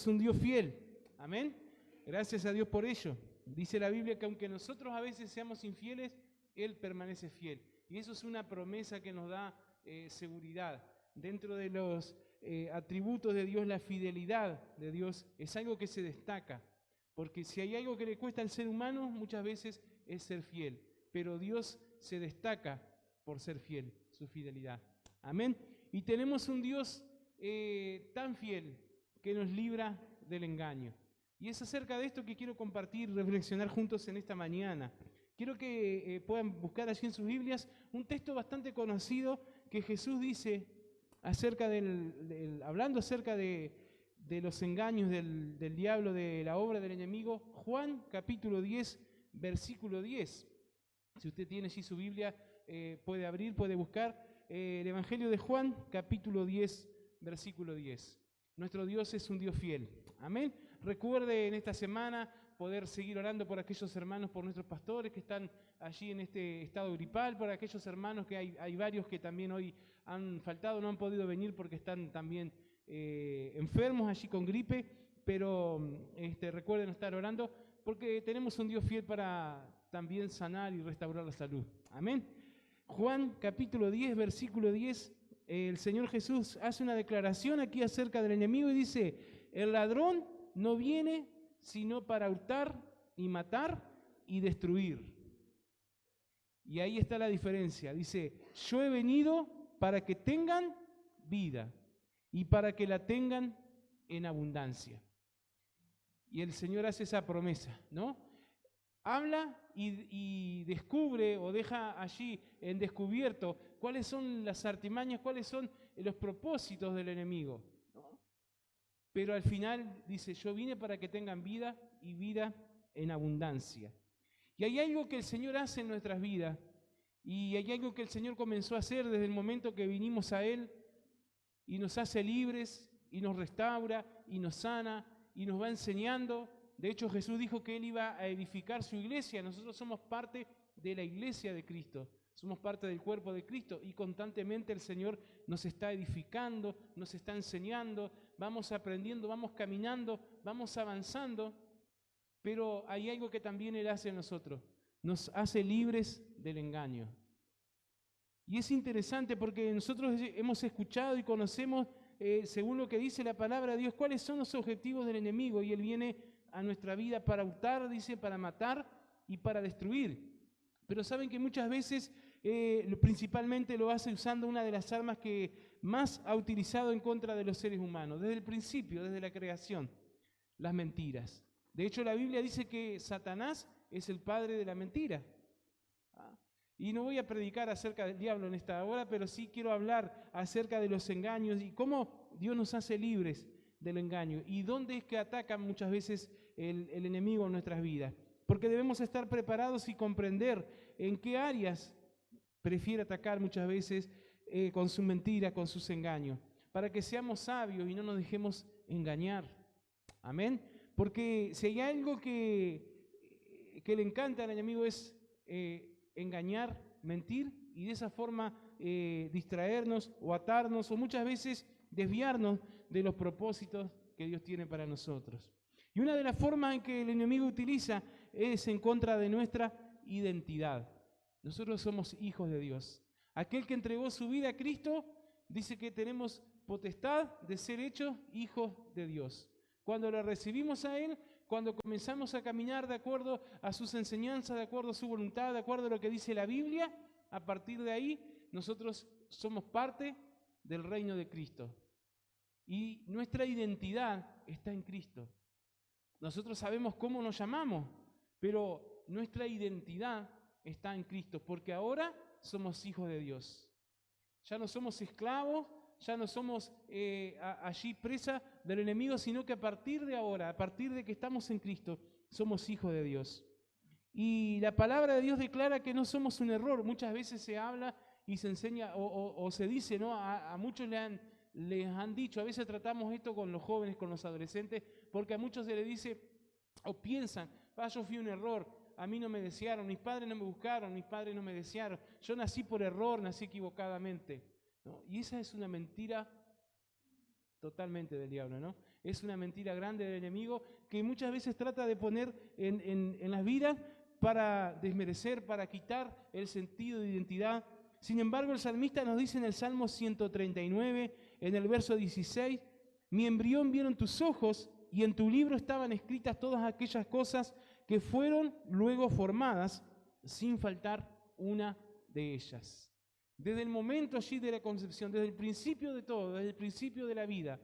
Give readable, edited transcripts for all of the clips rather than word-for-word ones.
tenemos un Dios fiel. Amén. Gracias a Dios por ello. Dice la Biblia que aunque nosotros a veces seamos infieles, Él permanece fiel. Y eso es una promesa que nos da seguridad. Dentro de los atributos de Dios, la fidelidad de Dios es algo que se destaca. Porque si hay algo que le cuesta al ser humano, muchas veces es ser fiel. Pero Dios se destaca por ser fiel, su fidelidad. Amén. Y tenemos un Dios tan fiel que nos libra del engaño. Y es acerca de esto que quiero compartir, reflexionar juntos en esta mañana. Quiero que puedan buscar allí en sus Biblias un texto bastante conocido que Jesús dice acerca hablando acerca de los engaños del diablo, de la obra del enemigo. Juan capítulo 10, versículo 10. Si usted tiene allí su Biblia, puede abrir, puede buscar el Evangelio de Juan capítulo 10, versículo 10. Nuestro Dios es un Dios fiel. Amén. Recuerde en esta semana poder seguir orando por aquellos hermanos, por nuestros pastores que están allí en este estado gripal, por aquellos hermanos que hay varios que también hoy han faltado, no han podido venir porque están también enfermos allí con gripe, pero recuerden estar orando porque tenemos un Dios fiel para también sanar y restaurar la salud. Amén. Juan capítulo 10, versículo 10. El Señor Jesús hace una declaración aquí acerca del enemigo y dice: el ladrón no viene sino para hurtar y matar y destruir. Y ahí está la diferencia. Dice: yo he venido para que tengan vida y para que la tengan en abundancia. Y el Señor hace esa promesa, ¿no? Habla y descubre o deja allí en descubierto cuáles son las artimañas, cuáles son los propósitos del enemigo, ¿no? Pero al final dice: yo vine para que tengan vida y vida en abundancia. Y hay algo que el Señor hace en nuestras vidas, y hay algo que el Señor comenzó a hacer desde el momento que vinimos a Él, y nos hace libres, y nos restaura, y nos sana, y nos va enseñando. De hecho, Jesús dijo que Él iba a edificar su iglesia. Nosotros somos parte de la iglesia de Cristo. Somos parte del cuerpo de Cristo y constantemente el Señor nos está edificando, nos está enseñando, vamos aprendiendo, vamos caminando, vamos avanzando, pero hay algo que también Él hace en nosotros, nos hace libres del engaño. Y es interesante porque nosotros hemos escuchado y conocemos, según lo que dice la palabra de Dios, cuáles son los objetivos del enemigo, y Él viene a nuestra vida para hurtar, dice, para matar y para destruir. Pero saben que muchas veces principalmente lo hace usando una de las armas que más ha utilizado en contra de los seres humanos, desde el principio, desde la creación: las mentiras. De hecho, la Biblia dice que Satanás es el padre de la mentira. Y no voy a predicar acerca del diablo en esta hora, pero sí quiero hablar acerca de los engaños y cómo Dios nos hace libres del engaño y dónde es que ataca muchas veces el enemigo en nuestras vidas. Porque debemos estar preparados y comprender en qué áreas prefiere atacar muchas veces con su mentira, con sus engaños, para que seamos sabios y no nos dejemos engañar. Amén. Porque si hay algo que le encanta al enemigo es engañar, mentir, y de esa forma distraernos o atarnos o muchas veces desviarnos de los propósitos que Dios tiene para nosotros. Y una de las formas en que el enemigo utiliza es en contra de nuestra identidad. Nosotros somos hijos de Dios. Aquel que entregó su vida a Cristo dice que tenemos potestad de ser hechos hijos de Dios. Cuando lo recibimos a Él, cuando comenzamos a caminar de acuerdo a sus enseñanzas, de acuerdo a su voluntad, de acuerdo a lo que dice la Biblia, a partir de ahí nosotros somos parte del reino de Cristo. Y nuestra identidad está en Cristo. Nosotros sabemos cómo nos llamamos, pero nuestra identidad está en Cristo, porque ahora somos hijos de Dios. Ya no somos esclavos, ya no somos allí presa del enemigo, sino que a partir de ahora, a partir de que estamos en Cristo, somos hijos de Dios. Y la palabra de Dios declara que no somos un error. Muchas veces se habla y se enseña o se dice, ¿no? A muchos les han dicho, a veces tratamos esto con los jóvenes, con los adolescentes, porque a muchos se les dice o piensan: yo fui un error, a mí no me desearon, mis padres no me buscaron, mis padres no me desearon, yo nací por error, nací equivocadamente, ¿no? Y esa es una mentira totalmente del diablo, ¿no? Es una mentira grande del enemigo que muchas veces trata de poner en las vidas para desmerecer, para quitar el sentido de identidad. Sin embargo, el salmista nos dice en el Salmo 139, en el verso 16, mi embrión vieron tus ojos y en tu libro estaban escritas todas aquellas cosas que fueron luego formadas, sin faltar una de ellas. Desde el momento allí de la concepción, desde el principio de todo, desde el principio de la vida,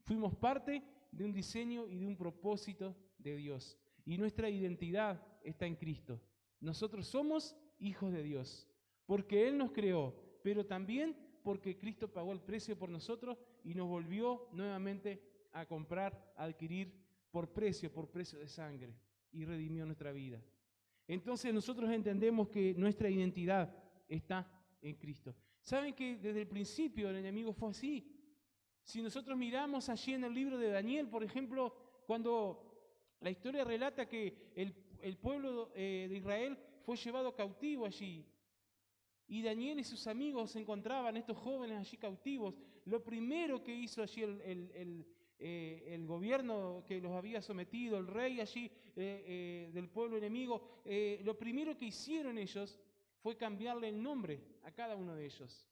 fuimos parte de un diseño y de un propósito de Dios. Y nuestra identidad está en Cristo. Nosotros somos hijos de Dios, porque Él nos creó, pero también porque Cristo pagó el precio por nosotros y nos volvió nuevamente a comprar, a adquirir por precio de sangre, y redimió nuestra vida. Entonces nosotros entendemos que nuestra identidad está en Cristo. ¿Saben que desde el principio el enemigo fue así? Si nosotros miramos allí en el libro de Daniel, por ejemplo, cuando la historia relata que el pueblo de Israel fue llevado cautivo allí, y Daniel y sus amigos se encontraban, estos jóvenes allí cautivos, lo primero que hizo allí el gobierno que los había sometido, el rey allí del pueblo enemigo, lo primero que hicieron ellos fue cambiarle el nombre a cada uno de ellos.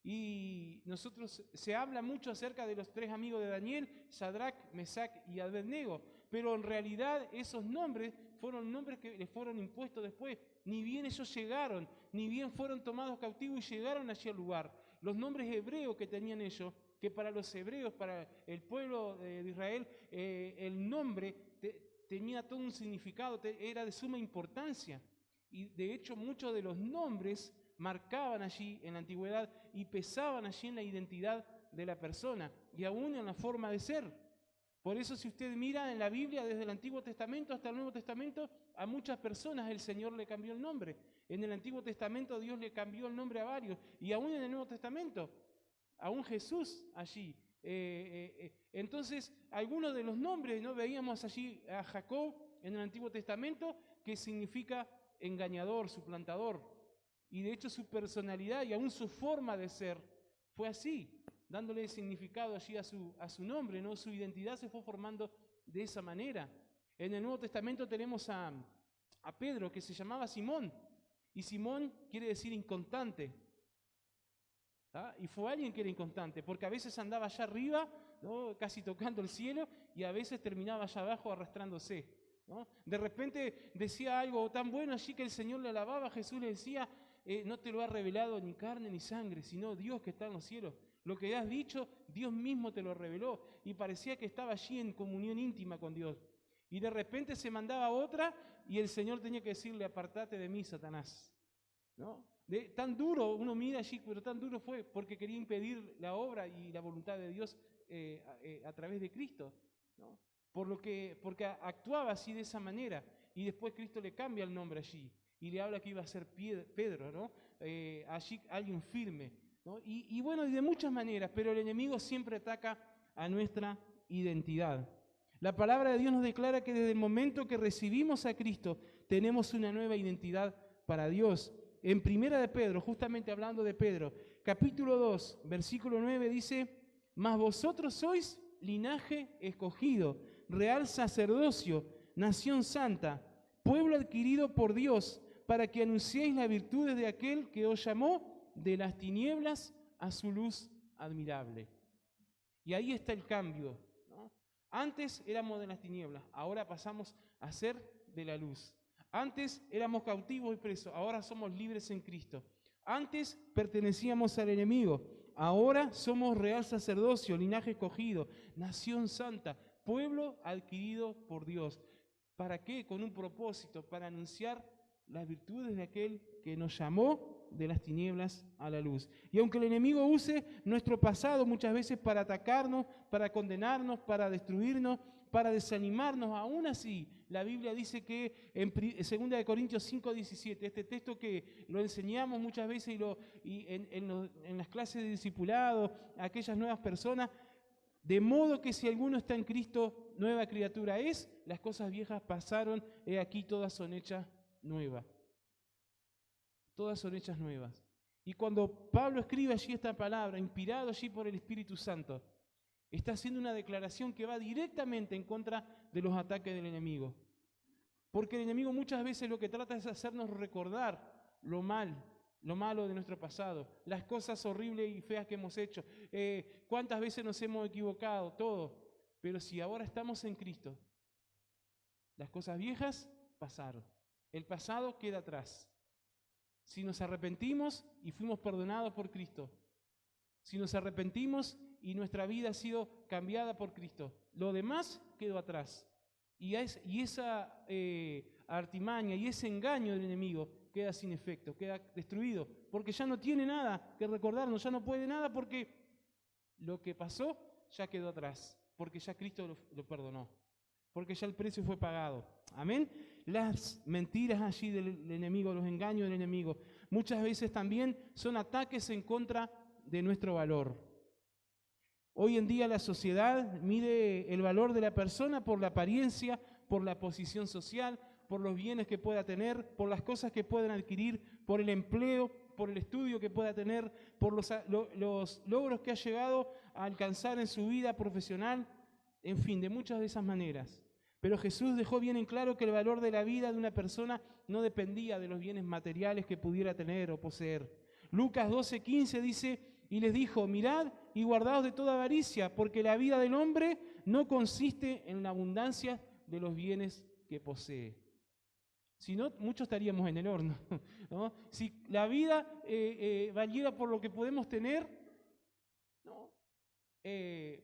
Y nosotros, se habla mucho acerca de los tres amigos de Daniel, Sadrac, Mesac y Abednego, pero en realidad esos nombres fueron nombres que les fueron impuestos después. Ni bien ellos llegaron, ni bien fueron tomados cautivos y llegaron allí al lugar. Los nombres hebreos que tenían ellos, que para los hebreos, para el pueblo de Israel, el nombre tenía todo un significado, era de suma importancia. Y de hecho muchos de los nombres marcaban allí en la antigüedad y pesaban allí en la identidad de la persona y aún en la forma de ser. Por eso, si usted mira en la Biblia, desde el Antiguo Testamento hasta el Nuevo Testamento, a muchas personas el Señor le cambió el nombre. En el Antiguo Testamento Dios le cambió el nombre a varios, y aún en el Nuevo Testamento, aún Jesús allí. Entonces, algunos de los nombres, ¿no? Veíamos allí a Jacob en el Antiguo Testamento, que significa engañador, suplantador. Y de hecho su personalidad y aún su forma de ser fue así, dándole significado allí a su nombre, ¿no? Su identidad se fue formando de esa manera. En el Nuevo Testamento tenemos a Pedro, que se llamaba Simón, y Simón quiere decir inconstante. ¿Ah? Y fue alguien que era inconstante, porque a veces andaba allá arriba, ¿no? Casi tocando el cielo, y a veces terminaba allá abajo arrastrándose, ¿no? De repente decía algo tan bueno allí que el Señor le alababa, Jesús le decía, no te lo ha revelado ni carne ni sangre, sino Dios que está en los cielos. Lo que has dicho, Dios mismo te lo reveló, y parecía que estaba allí en comunión íntima con Dios. Y de repente se mandaba otra, y el Señor tenía que decirle, apartate de mí, Satanás, ¿no? Tan duro, uno mira allí, pero tan duro fue porque quería impedir la obra y la voluntad de Dios a través de Cristo, ¿no? Porque actuaba así de esa manera, y después Cristo le cambia el nombre allí, y le habla que iba a ser Pedro, ¿no? Allí alguien firme, ¿no? Y bueno, y de muchas maneras, pero el enemigo siempre ataca a nuestra identidad. La palabra de Dios nos declara que desde el momento que recibimos a Cristo, tenemos una nueva identidad para Dios. En Primera de Pedro, justamente hablando de Pedro, capítulo 2, versículo 9 dice, mas vosotros sois linaje escogido, real sacerdocio, nación santa, pueblo adquirido por Dios, para que anunciéis las virtudes de aquel que os llamó de las tinieblas a su luz admirable. Y ahí está el cambio, ¿no? Antes éramos de las tinieblas, ahora pasamos a ser de la luz. Antes éramos cautivos y presos, ahora somos libres en Cristo. Antes pertenecíamos al enemigo, ahora somos real sacerdocio, linaje escogido, nación santa, pueblo adquirido por Dios. ¿Para qué? Con un propósito, para anunciar las virtudes de aquel que nos llamó de las tinieblas a la luz. Y aunque el enemigo use nuestro pasado muchas veces para atacarnos, para condenarnos, para destruirnos, para desanimarnos, aún así, la Biblia dice que en 2 Corintios 5:17, este texto que lo enseñamos muchas veces y en las clases de discipulado, a aquellas nuevas personas, de modo que si alguno está en Cristo, nueva criatura es, las cosas viejas pasaron, he aquí todas son hechas nuevas. Todas son hechas nuevas. Y cuando Pablo escribe allí esta palabra, inspirado allí por el Espíritu Santo, Está haciendo una declaración que va directamente en contra de los ataques del enemigo. Porque el enemigo muchas veces lo que trata es hacernos recordar lo malo de nuestro pasado, las cosas horribles y feas que hemos hecho, cuántas veces nos hemos equivocado, todo. Pero si ahora estamos en Cristo, las cosas viejas pasaron, el pasado queda atrás. Si nos arrepentimos y fuimos perdonados por Cristo, si nos arrepentimos y nuestra vida ha sido cambiada por Cristo, lo demás quedó atrás. Y esa artimaña y ese engaño del enemigo queda sin efecto, queda destruido, porque ya no tiene nada que recordarnos, ya no puede nada, porque lo que pasó ya quedó atrás, porque ya Cristo lo perdonó, porque ya el precio fue pagado. Amén. Las mentiras allí del enemigo, los engaños del enemigo, muchas veces también son ataques en contra de nuestro valor. Hoy en día la sociedad mide el valor de la persona por la apariencia, por la posición social, por los bienes que pueda tener, por las cosas que puedan adquirir, por el empleo, por el estudio que pueda tener, por los logros que ha llegado a alcanzar en su vida profesional, en fin, de muchas de esas maneras. Pero Jesús dejó bien en claro que el valor de la vida de una persona no dependía de los bienes materiales que pudiera tener o poseer. Lucas 12:15 dice: y les dijo, mirad y guardaos de toda avaricia, porque la vida del hombre no consiste en la abundancia de los bienes que posee. Si no, muchos estaríamos en el horno, ¿no? Si la vida valiera por lo que podemos tener, ¿no?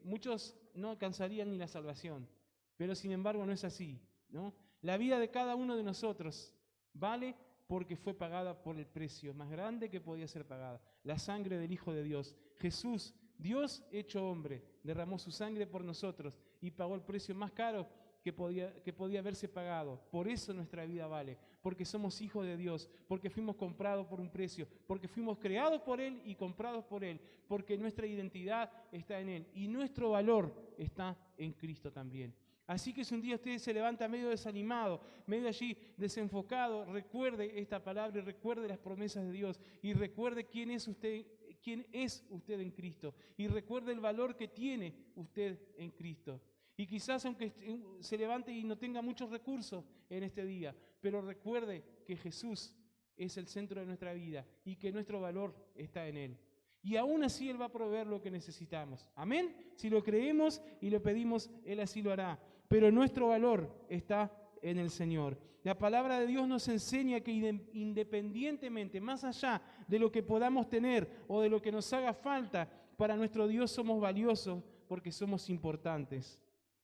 Muchos no alcanzarían ni la salvación. Pero sin embargo no es así, ¿no? La vida de cada uno de nosotros vale porque fue pagada por el precio más grande que podía ser pagada, la sangre del Hijo de Dios. Jesús, Dios hecho hombre, derramó su sangre por nosotros y pagó el precio más caro que podía haberse pagado. Por eso nuestra vida vale, porque somos hijos de Dios, porque fuimos comprados por un precio, porque fuimos creados por Él y comprados por Él, porque nuestra identidad está en Él y nuestro valor está en Cristo también. Así que si un día usted se levanta medio desanimado, medio allí desenfocado, recuerde esta palabra y recuerde las promesas de Dios y recuerde quién es usted en Cristo y recuerde el valor que tiene usted en Cristo. Y quizás aunque se levante y no tenga muchos recursos en este día, pero recuerde que Jesús es el centro de nuestra vida y que nuestro valor está en Él. Y aún así Él va a proveer lo que necesitamos. Amén. Si lo creemos y lo pedimos, Él así lo hará. Pero nuestro valor está en el Señor. La palabra de Dios nos enseña que independientemente, más allá de lo que podamos tener o de lo que nos haga falta, para nuestro Dios somos valiosos porque somos importantes.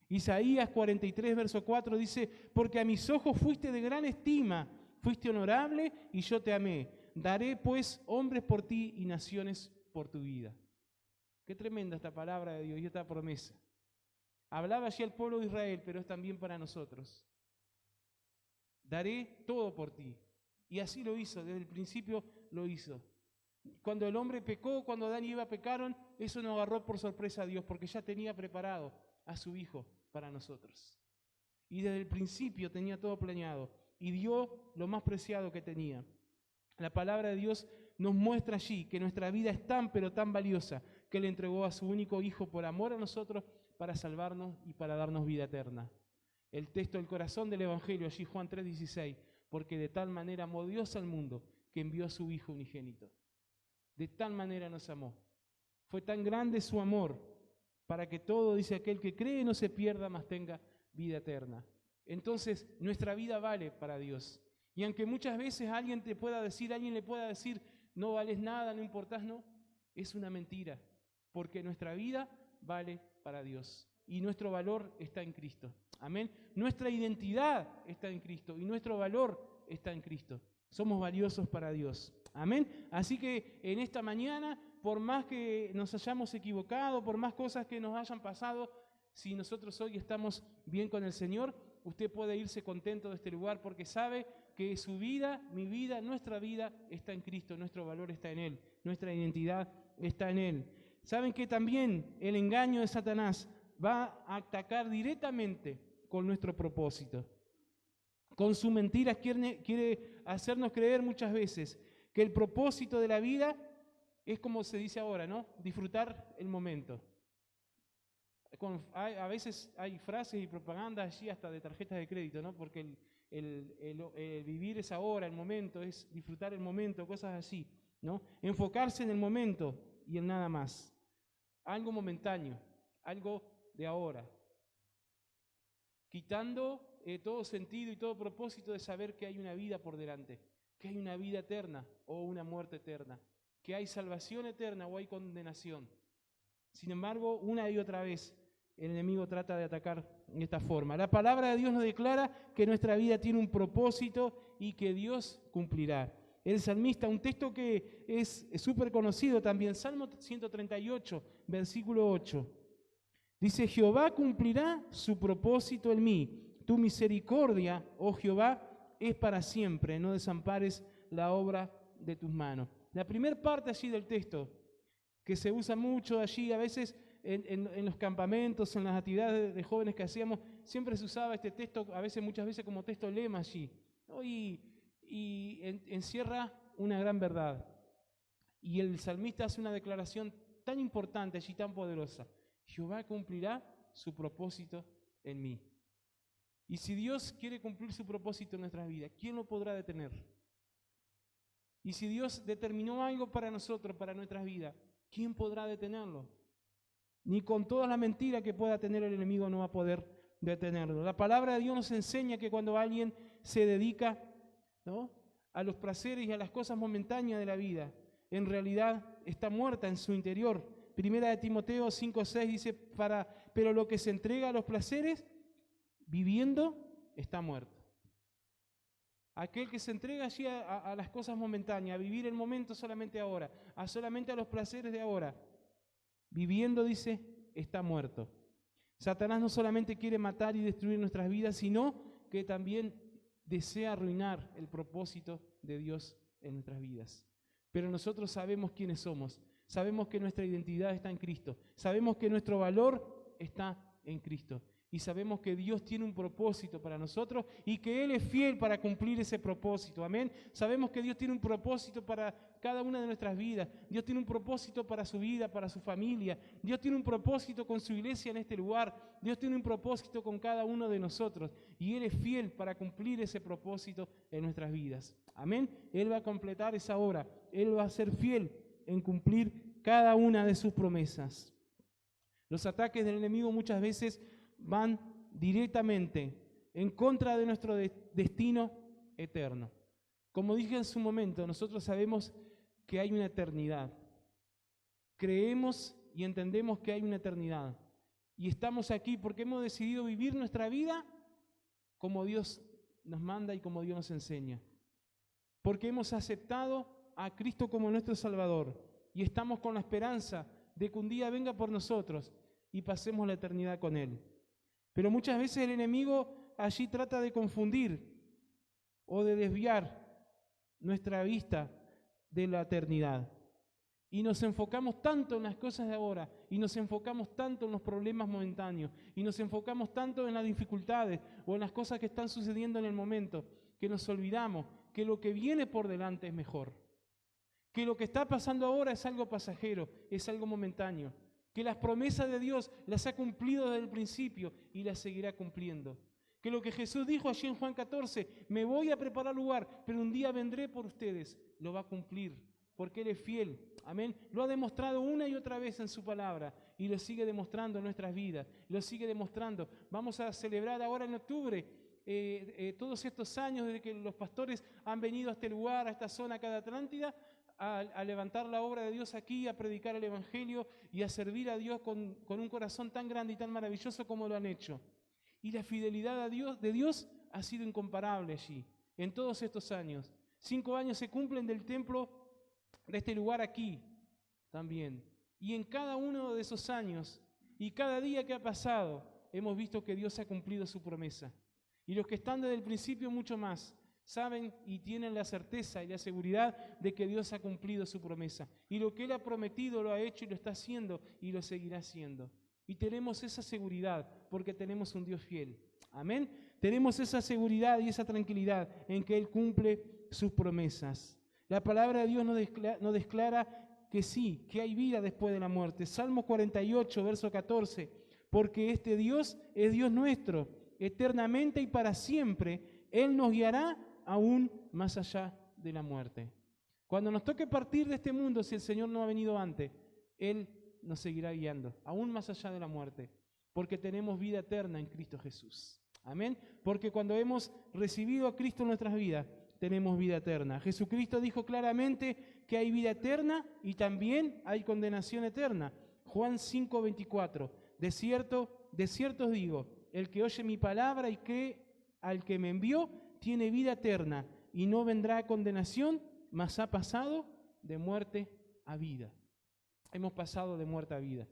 Isaías 43, verso 4 dice: porque a mis ojos fuiste de gran estima, fuiste honorable y yo te amé. Daré pues hombres por ti y naciones por tu vida. Qué tremenda esta palabra de Dios y esta promesa. Hablaba allí al pueblo de Israel, pero es también para nosotros. Daré todo por ti. Y así lo hizo, desde el principio lo hizo. Cuando el hombre pecó, cuando Adán y Eva pecaron, eso nos agarró por sorpresa a Dios, porque ya tenía preparado a su Hijo para nosotros. Y desde el principio tenía todo planeado y dio lo más preciado que tenía. La palabra de Dios nos muestra allí que nuestra vida es tan pero tan valiosa que Él entregó a su único Hijo por amor a nosotros para salvarnos y para darnos vida eterna. El texto del corazón del Evangelio, allí Juan 3:16, porque de tal manera amó Dios al mundo que envió a su Hijo unigénito. De tal manera nos amó. Fue tan grande su amor para que todo, dice aquel que cree, no se pierda, mas tenga vida eterna. Entonces, nuestra vida vale para Dios. Y aunque muchas veces alguien le pueda decir, no vales nada, no importás, no, es una mentira, porque nuestra vida vale para Dios y nuestro valor está en Cristo. Amén. Nuestra identidad está en Cristo y nuestro valor está en Cristo. Somos valiosos para Dios. Amén. Así que en esta mañana, por más que nos hayamos equivocado, por más cosas que nos hayan pasado, si nosotros hoy estamos bien con el Señor, usted puede irse contento de este lugar porque sabe que su vida, mi vida, nuestra vida está en Cristo, nuestro valor está en Él, nuestra identidad está en Él. Saben que también el engaño de Satanás va a atacar directamente con nuestro propósito. Con sus mentiras quiere hacernos creer muchas veces que el propósito de la vida es como se dice ahora, ¿no? Disfrutar el momento. A veces hay frases y propaganda allí hasta de tarjetas de crédito, ¿no? Porque el vivir es ahora, el momento, es disfrutar el momento, cosas así, ¿no? Enfocarse en el momento y en nada más. Algo momentáneo, algo de ahora. Quitando todo sentido y todo propósito de saber que hay una vida por delante, que hay una vida eterna o una muerte eterna, que hay salvación eterna o hay condenación. Sin embargo, una y otra vez el enemigo trata de atacar en esta forma. La palabra de Dios nos declara que nuestra vida tiene un propósito y que Dios cumplirá. El salmista, un texto que es súper conocido también, Salmo 138, versículo 8. Dice, Jehová cumplirá su propósito en mí. Tu misericordia, oh Jehová, es para siempre. No desampares la obra de tus manos. La primera parte allí del texto, que se usa mucho allí, a veces en los campamentos, en las actividades de jóvenes que hacíamos, siempre se usaba este texto, muchas veces como texto lema allí, ¿no? Y encierra una gran verdad. Y el salmista hace una declaración tan importante allí, tan poderosa. Jehová cumplirá su propósito en mí. Y si Dios quiere cumplir su propósito en nuestras vidas, ¿quién lo podrá detener? Y si Dios determinó algo para nosotros, para nuestras vidas, ¿quién podrá detenerlo? Ni con toda la mentira que pueda tener el enemigo no va a poder detenerlo. La palabra de Dios nos enseña que cuando alguien se dedica, ¿no?, a los placeres y a las cosas momentáneas de la vida, en realidad está muerta en su interior. Primera de Timoteo 5:6 dice, pero lo que se entrega a los placeres, viviendo, está muerto. Aquel que se entrega allí a las cosas momentáneas, a vivir el momento solamente ahora, solamente a los placeres de ahora, viviendo, dice, está muerto. Satanás no solamente quiere matar y destruir nuestras vidas, sino que también desea arruinar el propósito de Dios en nuestras vidas. Pero nosotros sabemos quiénes somos, sabemos que nuestra identidad está en Cristo, sabemos que nuestro valor está en Cristo. Y sabemos que Dios tiene un propósito para nosotros y que Él es fiel para cumplir ese propósito. Amén. Sabemos que Dios tiene un propósito para cada una de nuestras vidas. Dios tiene un propósito para su vida, para su familia. Dios tiene un propósito con su iglesia en este lugar. Dios tiene un propósito con cada uno de nosotros. Y Él es fiel para cumplir ese propósito en nuestras vidas. Amén. Él va a completar esa obra. Él va a ser fiel en cumplir cada una de sus promesas. Los ataques del enemigo muchas veces van directamente en contra de nuestro destino eterno. Como dije en su momento, nosotros sabemos que hay una eternidad. Creemos y entendemos que hay una eternidad. Y estamos aquí porque hemos decidido vivir nuestra vida como Dios nos manda y como Dios nos enseña. Porque hemos aceptado a Cristo como nuestro Salvador y estamos con la esperanza de que un día venga por nosotros y pasemos la eternidad con Él. Pero muchas veces el enemigo allí trata de confundir o de desviar nuestra vista de la eternidad. Y nos enfocamos tanto en las cosas de ahora, y nos enfocamos tanto en los problemas momentáneos, y nos enfocamos tanto en las dificultades o en las cosas que están sucediendo en el momento, que nos olvidamos que lo que viene por delante es mejor. Que lo que está pasando ahora es algo pasajero, es algo momentáneo. Que las promesas de Dios las ha cumplido desde el principio y las seguirá cumpliendo. Que lo que Jesús dijo allí en Juan 14, me voy a preparar lugar, pero un día vendré por ustedes, lo va a cumplir, porque Él es fiel. Amén. Lo ha demostrado una y otra vez en su palabra y lo sigue demostrando en nuestras vidas, lo sigue demostrando. Vamos a celebrar ahora en octubre todos estos años desde que los pastores han venido a este lugar, a esta zona acá de Atlántida, a levantar la obra de Dios aquí, a predicar el Evangelio y a servir a Dios con un corazón tan grande y tan maravilloso como lo han hecho. Y la fidelidad de Dios ha sido incomparable allí, en todos estos años. 5 años se cumplen del templo de este lugar aquí también. Y en cada uno de esos años y cada día que ha pasado, hemos visto que Dios ha cumplido su promesa. Y los que están desde el principio mucho más, saben y tienen la certeza y la seguridad de que Dios ha cumplido su promesa. Y lo que Él ha prometido lo ha hecho y lo está haciendo y lo seguirá haciendo. Y tenemos esa seguridad porque tenemos un Dios fiel. Amén. Tenemos esa seguridad y esa tranquilidad en que Él cumple sus promesas. La palabra de Dios nos declara que sí, que hay vida después de la muerte. Salmo 48, verso 14. porque este Dios es Dios nuestro, eternamente y para siempre. Él nos guiará aún más allá de la muerte. Cuando nos toque partir de este mundo, si el Señor no ha venido antes, Él nos seguirá guiando, aún más allá de la muerte, porque tenemos vida eterna en Cristo Jesús. Amén. Porque cuando hemos recibido a Cristo en nuestras vidas, tenemos vida eterna. Jesucristo dijo claramente que hay vida eterna y también hay condenación eterna. Juan 5:24. De cierto os digo, el que oye mi palabra y cree al que me envió, tiene vida eterna y no vendrá a condenación, mas ha pasado de muerte a vida. Hemos pasado de muerte a vida.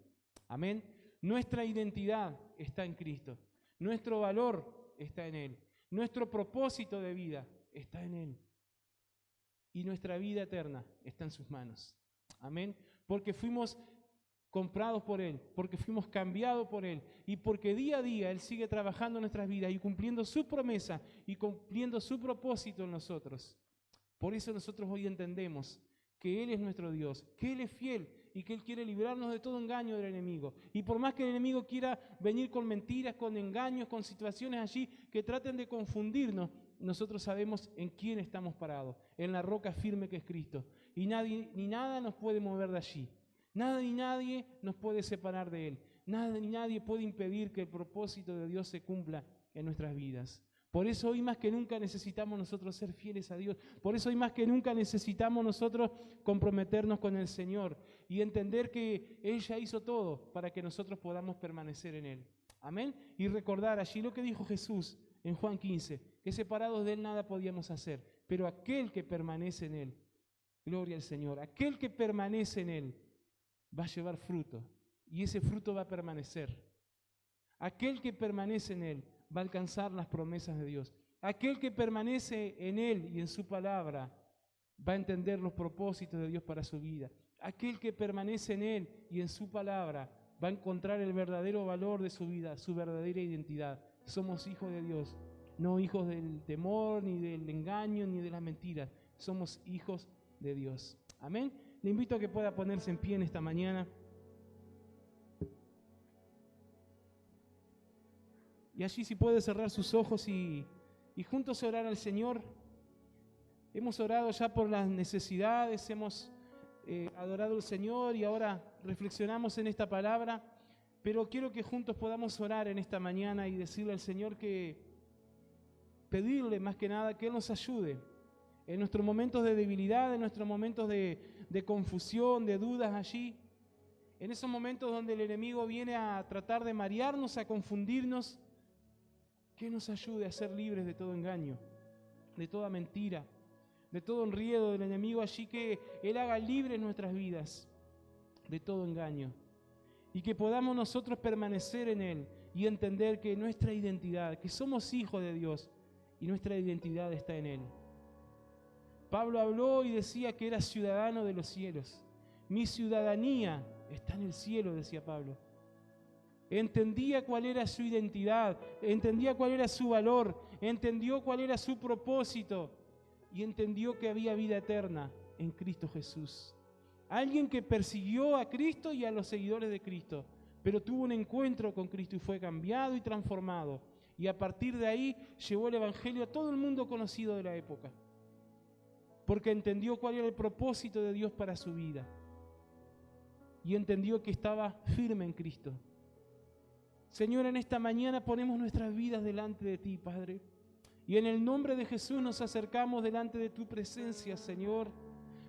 Amén. Nuestra identidad está en Cristo. Nuestro valor está en Él. Nuestro propósito de vida está en Él. Y nuestra vida eterna está en sus manos. Amén. Porque fuimos comprados por Él, porque fuimos cambiados por Él y porque día a día Él sigue trabajando en nuestras vidas y cumpliendo su promesa y cumpliendo su propósito en nosotros. Por eso nosotros hoy entendemos que Él es nuestro Dios, que Él es fiel y que Él quiere librarnos de todo engaño del enemigo. Y por más que el enemigo quiera venir con mentiras, con engaños, con situaciones allí que traten de confundirnos, nosotros sabemos en quién estamos parados, en la roca firme que es Cristo. Y nadie ni nada nos puede mover de allí. Nada ni nadie nos puede separar de Él. Nada ni nadie puede impedir que el propósito de Dios se cumpla en nuestras vidas. Por eso hoy más que nunca necesitamos nosotros ser fieles a Dios. Por eso hoy más que nunca necesitamos nosotros comprometernos con el Señor y entender que Él ya hizo todo para que nosotros podamos permanecer en Él. Amén. Y recordar allí lo que dijo Jesús en Juan 15, que separados de Él nada podíamos hacer, pero aquel que permanece en Él, gloria al Señor, aquel que permanece en Él va a llevar fruto y ese fruto va a permanecer. Aquel que permanece en Él va a alcanzar las promesas de Dios. Aquel que permanece en Él y en su palabra va a entender los propósitos de Dios para su vida. Aquel que permanece en Él y en su palabra va a encontrar el verdadero valor de su vida, su verdadera identidad. Somos hijos de Dios, no hijos del temor, ni del engaño, ni de las mentiras. Somos hijos de Dios. Amén. Le invito a que pueda ponerse en pie en esta mañana. Y allí si puede cerrar sus ojos y juntos orar al Señor. Hemos orado ya por las necesidades, hemos adorado al Señor y ahora reflexionamos en esta palabra. Pero quiero que juntos podamos orar en esta mañana y decirle al Señor pedirle más que nada que Él nos ayude en nuestros momentos de debilidad, en nuestros momentos de confusión, de dudas allí. En esos momentos donde el enemigo viene a tratar de marearnos, a confundirnos, que nos ayude a ser libres de todo engaño, de toda mentira, de todo enredo del enemigo allí, que Él haga libres nuestras vidas de todo engaño y que podamos nosotros permanecer en Él y entender que nuestra identidad, que somos hijos de Dios y nuestra identidad está en Él. Pablo habló y decía que era ciudadano de los cielos. Mi ciudadanía está en el cielo, decía Pablo. Entendía cuál era su identidad, entendía cuál era su valor, entendió cuál era su propósito y entendió que había vida eterna en Cristo Jesús. Alguien que persiguió a Cristo y a los seguidores de Cristo, pero tuvo un encuentro con Cristo y fue cambiado y transformado. Y a partir de ahí llevó el Evangelio a todo el mundo conocido de la época, porque entendió cuál era el propósito de Dios para su vida y entendió que estaba firme en Cristo. Señor, en esta mañana ponemos nuestras vidas delante de ti, Padre. Y en el nombre de Jesús nos acercamos delante de tu presencia, Señor,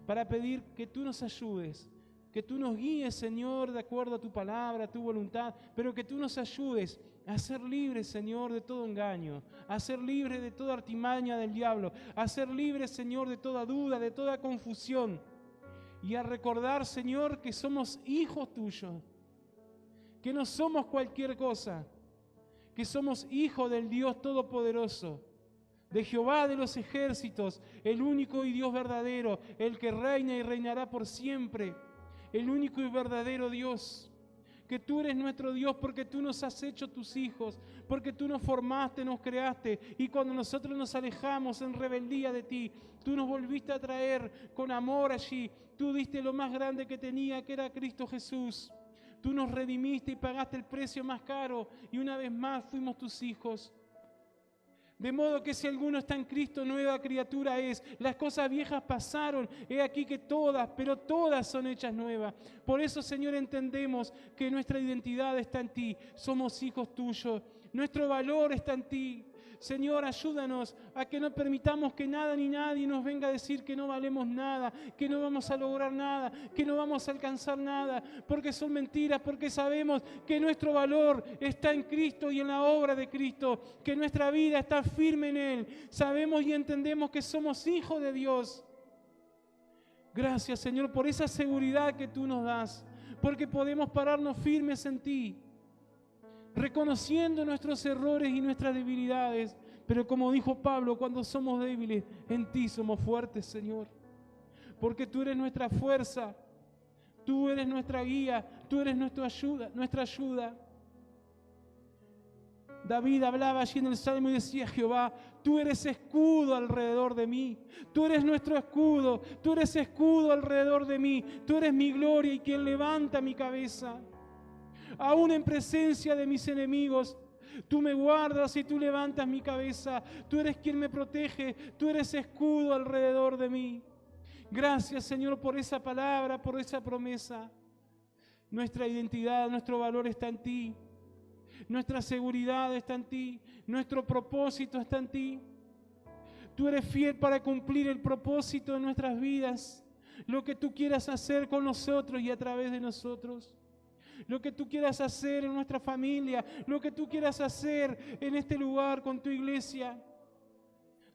para pedir que tú nos ayudes, que tú nos guíes, Señor, de acuerdo a tu palabra, a tu voluntad, pero que tú nos ayudes a ser libres, Señor, de todo engaño, a ser libres de toda artimaña del diablo, a ser libres, Señor, de toda duda, de toda confusión, y a recordar, Señor, que somos hijos tuyos, que no somos cualquier cosa, que somos hijos del Dios Todopoderoso, de Jehová de los ejércitos, el único y Dios verdadero, el que reina y reinará por siempre, el único y verdadero Dios. Que tú eres nuestro Dios porque tú nos has hecho tus hijos, porque tú nos formaste, nos creaste, y cuando nosotros nos alejamos en rebeldía de ti, tú nos volviste a traer con amor allí. Tú diste lo más grande que tenía, que era Cristo Jesús, Tú nos redimiste y pagaste el precio más caro y una vez más fuimos tus hijos. De modo que si alguno está en Cristo, nueva criatura es. Las cosas viejas pasaron, he aquí que todas, pero todas son hechas nuevas. Por eso, Señor, entendemos que nuestra identidad está en ti. Somos hijos tuyos. Nuestro valor está en ti. Señor, ayúdanos a que no permitamos que nada ni nadie nos venga a decir que no valemos nada, que no vamos a lograr nada, que no vamos a alcanzar nada, porque son mentiras, porque sabemos que nuestro valor está en Cristo y en la obra de Cristo, que nuestra vida está firme en Él. Sabemos y entendemos que somos hijos de Dios. Gracias, Señor, por esa seguridad que tú nos das, porque podemos pararnos firmes en ti, reconociendo nuestros errores y nuestras debilidades, pero como dijo Pablo, cuando somos débiles, en ti somos fuertes, Señor, porque tú eres nuestra fuerza, tú eres nuestra guía, tú eres nuestra ayuda. David hablaba allí en el Salmo y decía: Jehová, tú eres escudo alrededor de mí, tú eres nuestro escudo, tú eres escudo alrededor de mí, tú eres mi gloria y quien levanta mi cabeza. Aún en presencia de mis enemigos, tú me guardas y tú levantas mi cabeza. Tú eres quien me protege, tú eres escudo alrededor de mí. Gracias, Señor, por esa palabra, por esa promesa. Nuestra identidad, nuestro valor está en ti. Nuestra seguridad está en ti. Nuestro propósito está en ti. Tú eres fiel para cumplir el propósito de nuestras vidas. Lo que tú quieras hacer con nosotros y a través de nosotros. Lo que tú quieras hacer en nuestra familia, lo que tú quieras hacer en este lugar con tu iglesia.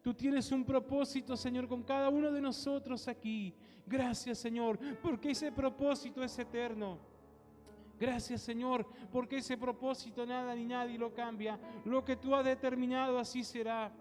Tú tienes un propósito, Señor, con cada uno de nosotros aquí. Gracias, Señor, porque ese propósito es eterno. Gracias, Señor, porque ese propósito nada ni nadie lo cambia. Lo que tú has determinado, así será.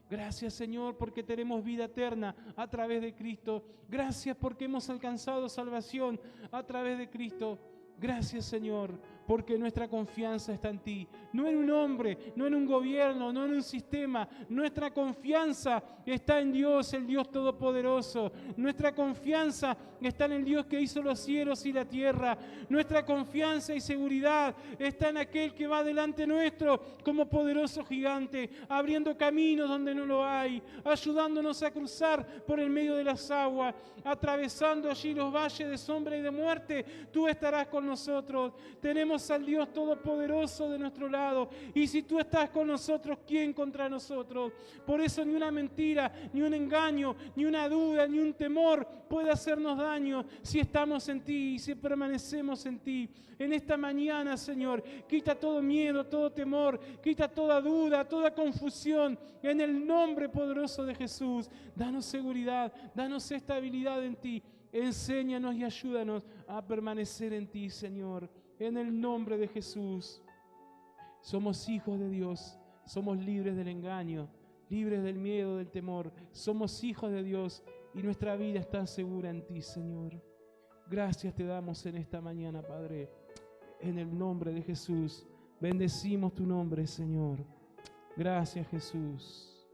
Gracias, Señor, porque tenemos vida eterna a través de Cristo. Gracias porque hemos alcanzado salvación a través de Cristo. Gracias, Señor, porque nuestra confianza está en ti. No en un hombre, no en un gobierno, no en un sistema. Nuestra confianza está en Dios, el Dios Todopoderoso. Nuestra confianza está en el Dios que hizo los cielos y la tierra. Nuestra confianza y seguridad está en aquel que va delante nuestro como poderoso gigante, abriendo caminos donde no lo hay, ayudándonos a cruzar por el medio de las aguas, atravesando allí los valles de sombra y de muerte. Tú estarás con nosotros. Tenemos al Dios Todopoderoso de nuestro lado. Y si tú estás con nosotros, ¿quién contra nosotros? Por eso ni una mentira, ni un engaño, ni una duda, ni un temor puede hacernos daño si estamos en ti y si permanecemos en ti. En esta mañana, Señor, quita todo miedo, todo temor, quita toda duda, toda confusión. En el nombre poderoso de Jesús, danos seguridad, danos estabilidad en ti. Enséñanos y ayúdanos a permanecer en ti, Señor. En el nombre de Jesús. Somos hijos de Dios. Somos libres del engaño, libres del miedo, del temor. Somos hijos de Dios y nuestra vida está segura en ti, Señor. Gracias te damos en esta mañana, Padre. En el nombre de Jesús. Bendecimos tu nombre, Señor. Gracias, Jesús.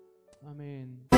Amén.